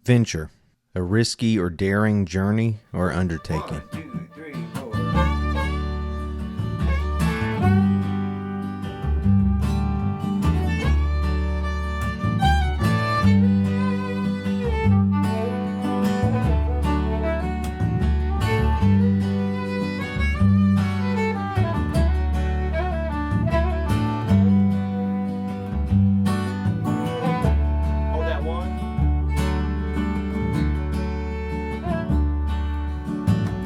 Venture, a risky or daring journey or undertaking. 1, 2, 3, 4. Hold that one.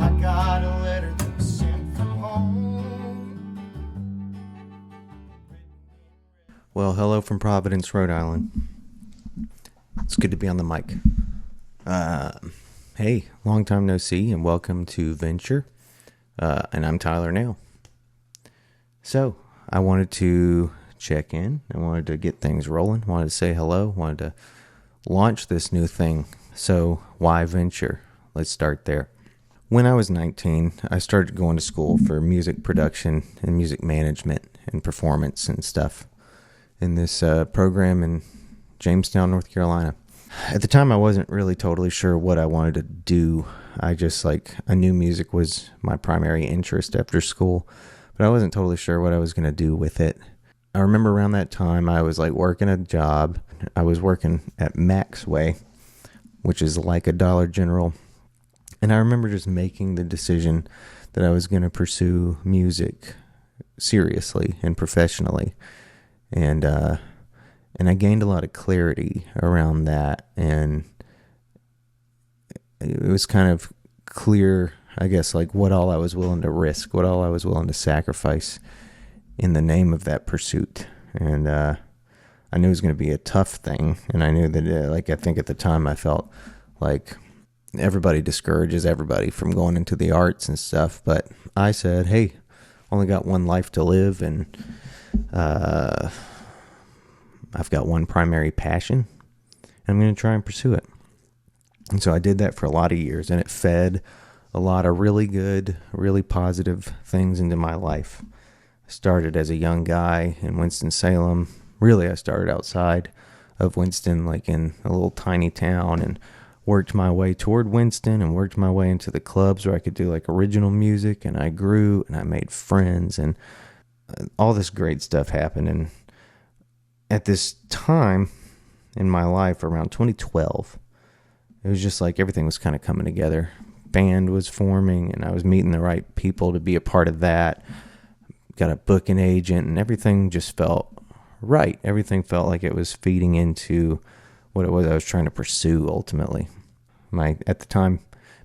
I got a letter that was sent from home. Well, hello from Providence, Rhode Island. It's good to be on the mic. Hey, long time no see, and welcome to Venture. And I'm Tyler Nail. So, I wanted to check in. I wanted to get things rolling. Wanted to say hello. Wanted to launch this new thing. So, why Venture? Let's start there. When I was 19, I started going to school for music production and music management and performance and stuff in this program in Jamestown, North Carolina. At the time, I wasn't really totally sure what I wanted to do. I knew music was my primary interest after school, but I wasn't totally sure what I was going to do with it. I remember around that time, I was working a job. I was working at Maxway, which is like a Dollar General. And I remember just making the decision that I was going to pursue music seriously and professionally. And I gained a lot of clarity around that. And it was kind of clear, I guess, what all I was willing to risk, what all I was willing to sacrifice in the name of that pursuit. And I knew it was going to be a tough thing. And I knew that, I think at the time I felt like everybody discourages everybody from going into the arts and stuff. But I said, hey, only got one life to live, and I've got one primary passion, and I'm going to try and pursue it. And so I did that for a lot of years, and it fed a lot of really good, really positive things into my life. I started as a young guy in Winston-Salem. Really, I started outside of Winston, in a little tiny town, and worked my way toward Winston and worked my way into the clubs where I could do original music, and I grew and I made friends, and all this great stuff happened. And at this time in my life, around 2012, it was just everything was kind of coming together. Band was forming, and I was meeting the right people to be a part of that. Got a booking agent, and everything just felt right. Everything felt like it was feeding into what it was I was trying to pursue ultimately. My, at the time,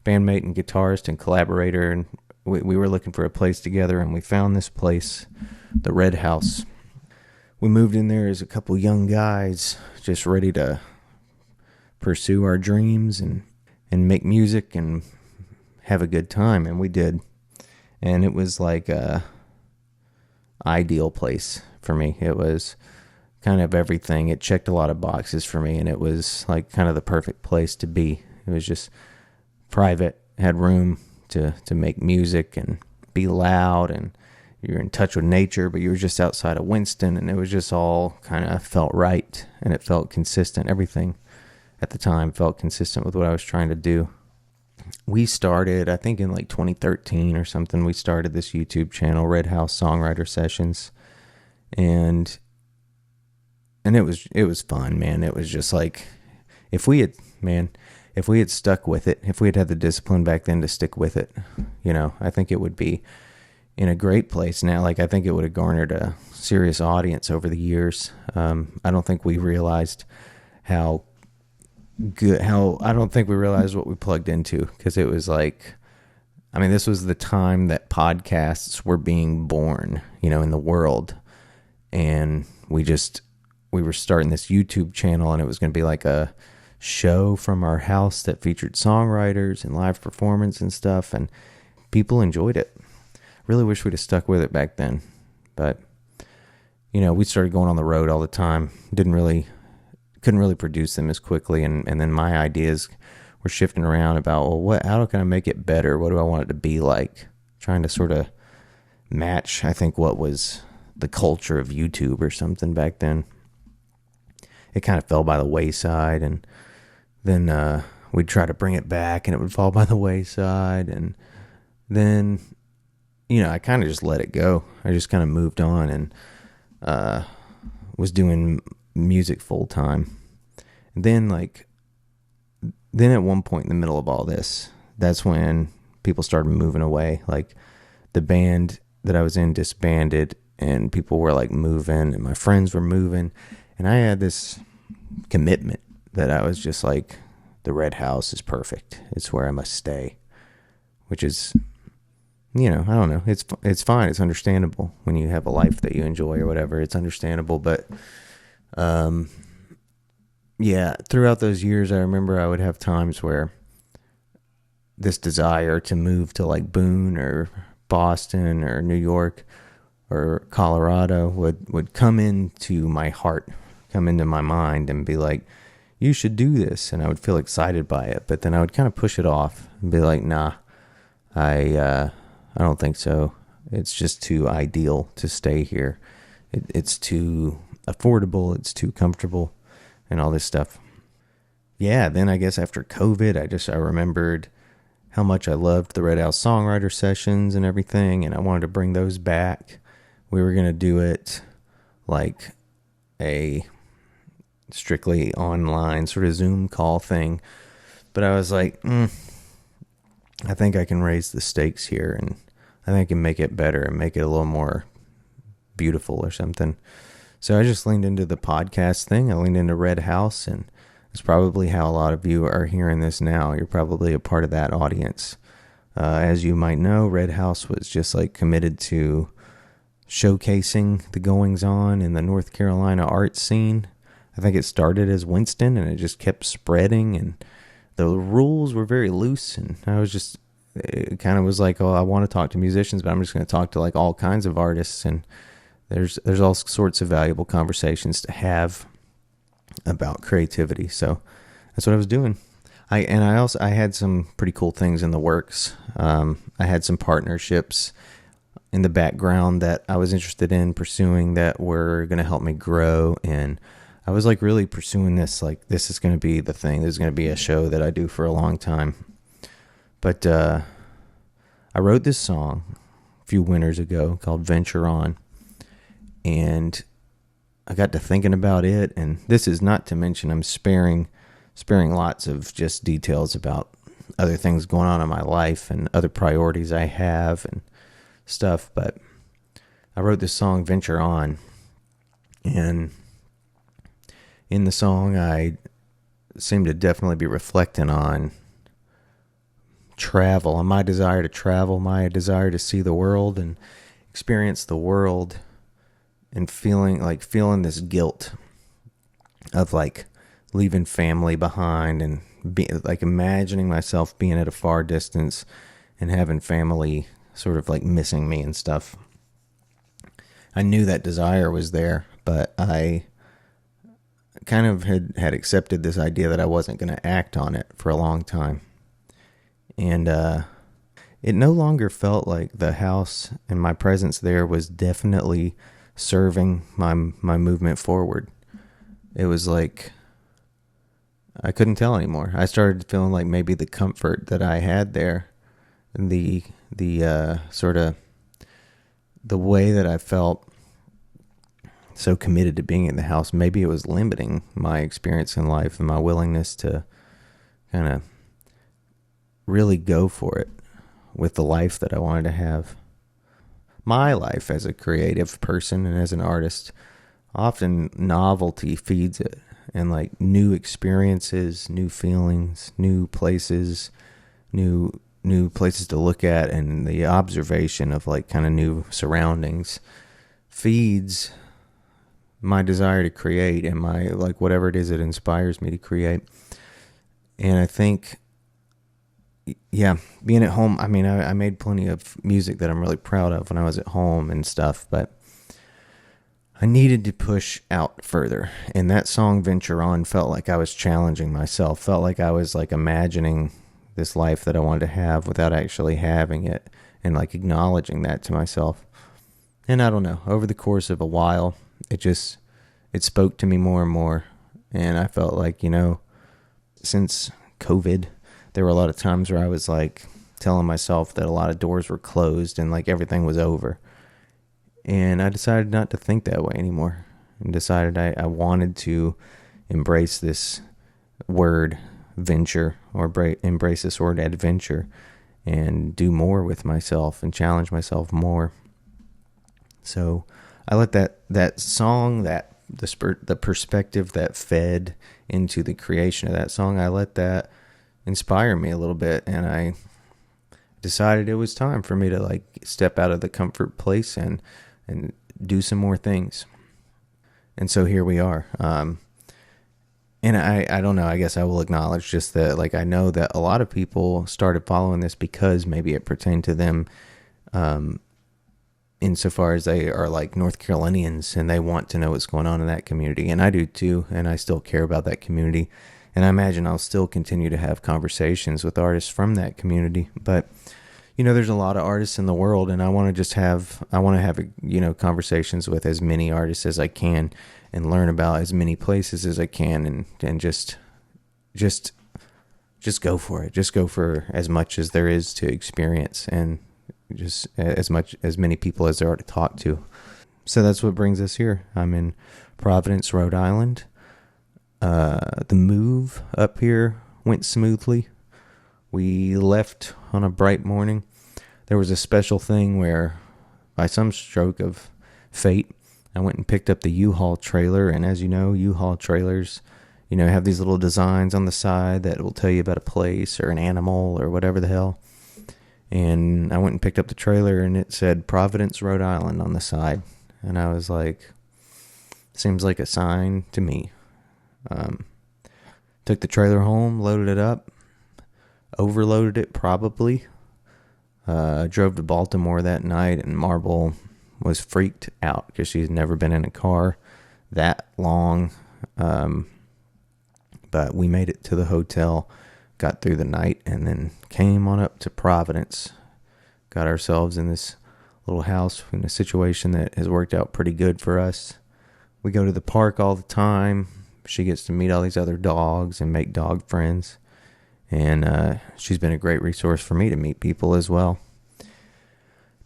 bandmate and guitarist and collaborator, and we were looking for a place together, and we found this place, the Red House. We moved in there as a couple young guys, just ready to pursue our dreams and make music and have a good time, and we did. And it was a ideal place for me. It was kind of everything. It checked a lot of boxes for me, and it was kind of the perfect place to be. It was just private, had room to make music and be loud, and you're in touch with nature, but you were just outside of Winston, and it was just all kind of felt right, and it felt consistent. Everything at the time felt consistent with what I was trying to do. We started, I think in 2013 or something, we started this YouTube channel, Red House Songwriter Sessions, and it was fun, man. It was just if we had stuck with it, if we had the discipline back then to stick with it, I think it would be in a great place now. I think it would have garnered a serious audience over the years. I don't think we realized I don't think we realized what we plugged into, because it was this was the time that podcasts were being born, in the world. And we were starting this YouTube channel, and it was going to be a show from our house that featured songwriters and live performance and stuff, and people enjoyed it. Really wish we'd have stuck with it back then, but we started going on the road all the time. Couldn't really produce them as quickly, and then my ideas were shifting around about, how can I make it better? What do I want it to be like? Trying to sort of match, I think, what was the culture of YouTube or something back then. It kind of fell by the wayside, and then we'd try to bring it back and it would fall by the wayside. And then, I kind of just let it go. I just kind of moved on and was doing music full time. And then at one point in the middle of all this, that's when people started moving away. Like the band that I was in disbanded and people were like moving and my friends were moving. And I had this commitment that I was just like, the Red House is perfect. It's where I must stay, which is, I don't know. It's fine. It's understandable when you have a life that you enjoy or whatever. It's understandable. But, yeah, throughout those years, I remember I would have times where this desire to move to like Boone or Boston or New York or Colorado would come into my heart, come into my mind and be like, you should do this. And I would feel excited by it, but then I would kind of push it off and be like, nah, I don't think so. It's just too ideal to stay here. It's too affordable. It's too comfortable and all this stuff. Yeah. Then I guess after COVID, I remembered how much I loved the Red House Songwriter Sessions and everything. And I wanted to bring those back. We were going to do it like a strictly online sort of Zoom call thing. But I was like, I think I can raise the stakes here and I think I can make it better and make it a little more beautiful or something. So I just leaned into the podcast thing. I leaned into Red House, and it's probably how a lot of you are hearing this now. You're probably a part of that audience. As you might know, Red House was just like committed to showcasing the goings on in the North Carolina art scene. I think it started as Winston and it just kept spreading, and the rules were very loose. And it kind of was like, oh, I want to talk to musicians, but I'm just going to talk to like all kinds of artists. And there's all sorts of valuable conversations to have about creativity. So that's what I was doing. I had some pretty cool things in the works. I had some partnerships in the background that I was interested in pursuing that were going to help me grow. And I was like really pursuing this, like this is going to be the thing. This is going to be a show that I do for a long time. But I wrote this song a few winters ago called Venture On. And I got to thinking about it. And this is not to mention I'm sparing lots of just details about other things going on in my life and other priorities I have and stuff. But I wrote this song Venture On. And in the song, I seem to definitely be reflecting on travel, on my desire to travel, my desire to see the world and experience the world, and feeling this guilt of like leaving family behind and like imagining myself being at a far distance and having family sort of like missing me and stuff. I knew that desire was there, but I kind of had accepted this idea that I wasn't going to act on it for a long time. And it no longer felt like the house and my presence there was definitely serving my movement forward. It was like I couldn't tell anymore. I started feeling like maybe the comfort that I had there, and the sort of the way that I felt so committed to being in the house, maybe it was limiting my experience in life and my willingness to kind of really go for it with the life that I wanted to have. My life as a creative person and as an artist, often novelty feeds it, and like new experiences, new feelings, new places to look at, and the observation of like kind of new surroundings feeds my desire to create and my like whatever it is that inspires me to create. And I think, yeah, being at home, I mean, I made plenty of music that I'm really proud of when I was at home and stuff, but I needed to push out further. And that song, Venture On, felt like I was challenging myself, felt like I was like imagining this life that I wanted to have without actually having it, and like acknowledging that to myself. And I don't know, over the course of a while, it spoke to me more and more. And I felt like, since COVID, there were a lot of times where I was like telling myself that a lot of doors were closed and like everything was over. And I decided not to think that way anymore, and decided I wanted to embrace this word venture, or embrace this word adventure, and do more with myself and challenge myself more. So I let that song, that the perspective that fed into the creation of that song, I let that inspire me a little bit, and I decided it was time for me to like step out of the comfort place and do some more things. And so here we are. And I don't know, I guess I will acknowledge just that, like, I know that a lot of people started following this because maybe it pertained to them, insofar as they are like North Carolinians and they want to know what's going on in that community. And I do too, and I still care about that community. And I imagine I'll still continue to have conversations with artists from that community. But, you know, there's a lot of artists in the world, and I want to have, you know, conversations with as many artists as I can, and learn about as many places as I can, and just go for it. Just go for as much as there is to experience, and just as many people as there are to talk to. So that's what brings us here. I'm in Providence, Rhode Island. The move up here went smoothly. We left on a bright morning. There was a special thing where, by some stroke of fate, I went and picked up the U-Haul trailer. And as you know, U-Haul trailers, you know, have these little designs on the side that will tell you about a place or an animal or whatever the hell. And I went and picked up the trailer, and it said Providence, Rhode Island on the side. And I was like, seems like a sign to me. Took the trailer home, loaded it up, overloaded it probably. Drove to Baltimore that night, and Marble was freaked out because she's never been in a car that long. But we made it to the hotel, got through the night, and then came on up to Providence. Got ourselves in this little house in a situation that has worked out pretty good for us. We go to the park all the time. She gets to meet all these other dogs and make dog friends. And she's been a great resource for me to meet people as well.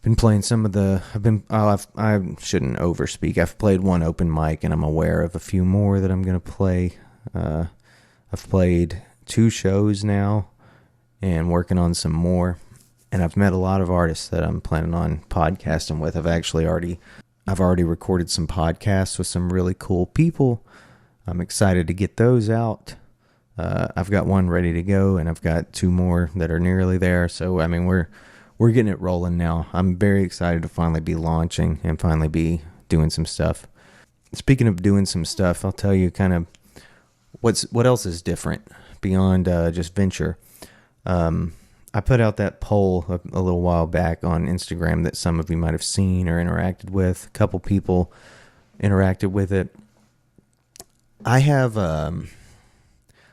Been playing some of the, I shouldn't overspeak. I've played one open mic, and I'm aware of a few more that I'm going to play. I've played 2 shows now and working on some more. And I've met a lot of artists that I'm planning on podcasting with. I've already recorded some podcasts with some really cool people. I'm excited to get those out. I've got one ready to go, and I've got 2 more that are nearly there. So, I mean, we're getting it rolling now. I'm very excited to finally be launching and finally be doing some stuff. Speaking of doing some stuff, I'll tell you kind of what else is different beyond just venture. I put out that poll a little while back on Instagram that some of you might have seen or interacted with. A couple people interacted with it. I have,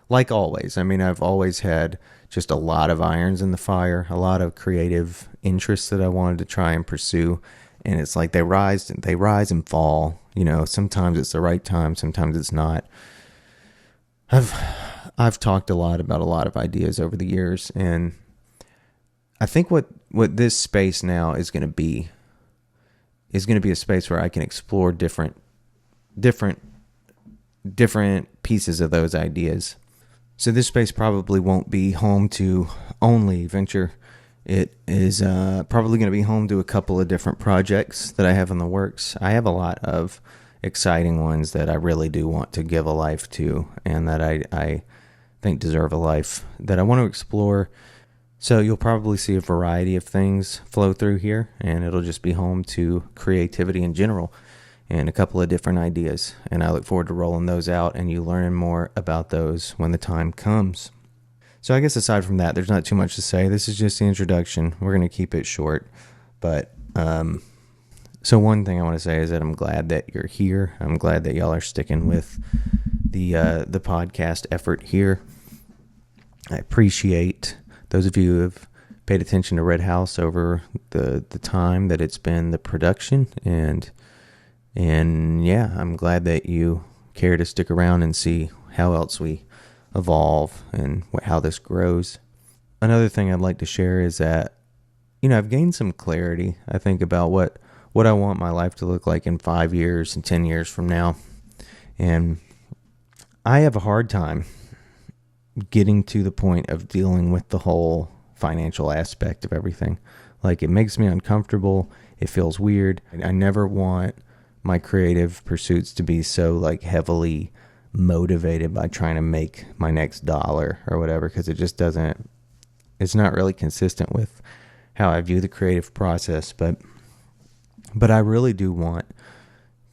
like always, I mean, I've always had just a lot of irons in the fire, a lot of creative interests that I wanted to try and pursue. And it's like they rise and fall. You know, sometimes it's the right time, sometimes it's not. I've talked a lot about a lot of ideas over the years, and I think what this space now is going to be a space where I can explore different pieces of those ideas. So this space probably won't be home to only venture. It is probably going to be home to a couple of different projects that I have in the works. I have a lot of exciting ones that I really do want to give a life to, and that I think deserve a life, that I want to explore. So you'll probably see a variety of things flow through here, and it'll just be home to creativity in general and a couple of different ideas. And I look forward to rolling those out and you learning more about those when the time comes. So I guess aside from that, there's not too much to say. This is just the introduction. We're going to keep it short. But so one thing I want to say is that I'm glad that you're here. I'm glad that y'all are sticking with the podcast effort here. I appreciate those of you who have paid attention to Red House over the time that it's been the production. And yeah, I'm glad that you care to stick around and see how else we evolve and how this grows. Another thing I'd like to share is that, I've gained some clarity, I think, about what I want my life to look like in 5 years and 10 years from now. And I have a hard time getting to the point of dealing with the whole financial aspect of everything. Like, it makes me uncomfortable. It feels weird. I never want my creative pursuits to be so like heavily motivated by trying to make my next dollar or whatever, because it just doesn't, it's not really consistent with how I view the creative process. But I really do want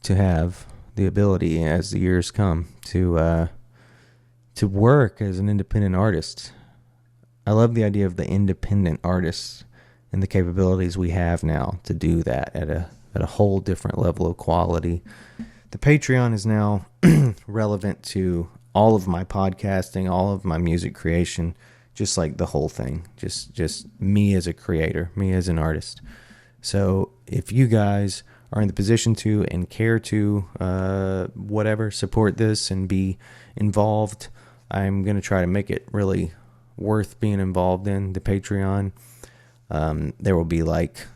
to have the ability, as the years come, to work as an independent artist. I love the idea of the independent artists and the capabilities we have now to do that at a whole different level of quality. The Patreon is now relevant to all of my podcasting, all of my music creation, just like the whole thing, just me as a creator, me as an artist. So if you guys are in the position to and care to support this and be involved, I'm going to try to make it really worth being involved in the Patreon. There will be like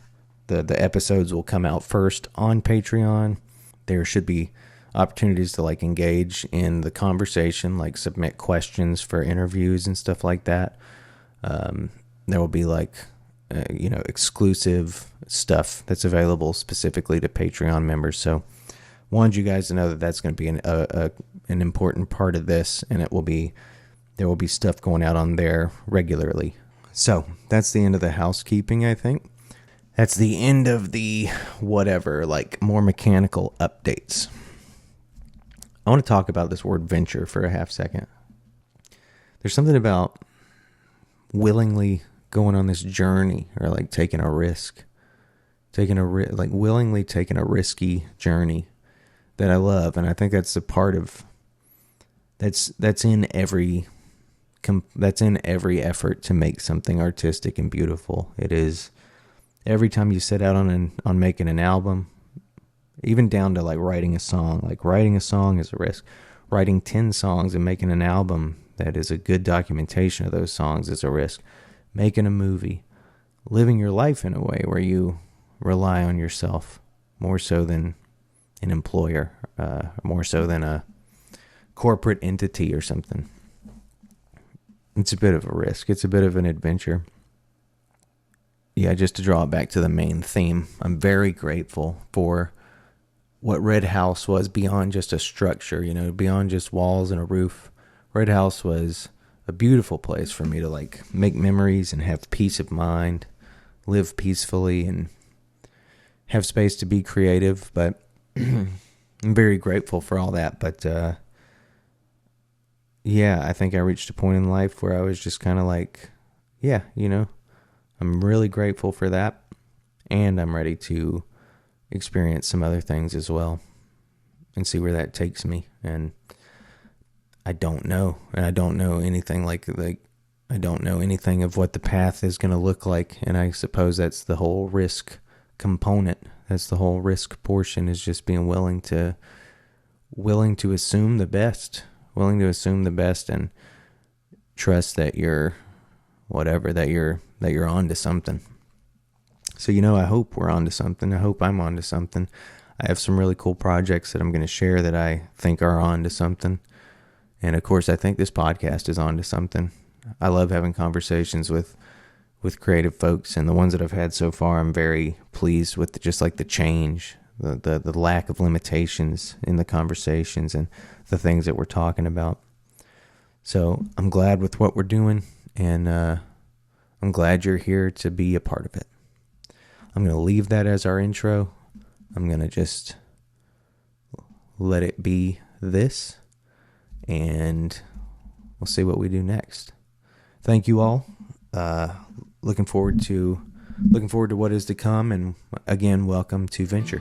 the episodes will come out first on Patreon. There should be opportunities to like engage in the conversation, like submit questions for interviews and stuff like that. There will be like exclusive stuff that's available specifically to Patreon members. So wanted you guys to know that that's going to be an important part of this, and there will be stuff going out on there regularly. So that's the end of the housekeeping, I think. That's the end of the more mechanical updates. I want to talk about this word venture for a half second. There's something about willingly going on this journey, or like taking a risk, willingly taking a risky journey, that I love. And I think that's a part of that's in every effort to make something artistic and beautiful. It is every time you set out on making an album, even down to like writing a song. Like, writing a song is a risk. Writing 10 songs and making an album that is a good documentation of those songs is a risk. Making a movie, living your life in a way where you rely on yourself more so than an employer, more so than a corporate entity or something. It's a bit of a risk. It's a bit of an adventure. Yeah, just to draw it back to the main theme, I'm very grateful for what Red House was beyond just a structure, beyond just walls and a roof. Red House was a beautiful place for me to like make memories and have peace of mind, live peacefully, and have space to be creative. But I'm very grateful for all that. But I think I reached a point in life where I was just kind of like, I'm really grateful for that, and I'm ready to experience some other things as well and see where that takes me. And I don't know. And I don't know anything like I don't know anything of what the path is going to look like. And I suppose that's the whole risk component. That's the whole risk portion, is just being willing to assume the best, and trust that you're onto something. So, I hope we're onto something. I hope I'm onto something. I have some really cool projects that I'm going to share that I think are onto something. And of course, I think this podcast is onto something. I love having conversations with creative folks, and the ones that I've had so far, I'm very pleased with just like the change, the lack of limitations in the conversations and the things that we're talking about. So I'm glad with what we're doing, and I'm glad you're here to be a part of it. I'm going to leave that as our intro. I'm going to just let it be this, and we'll see what we do next. Thank you all. Looking forward to what is to come, and again, welcome to Venture.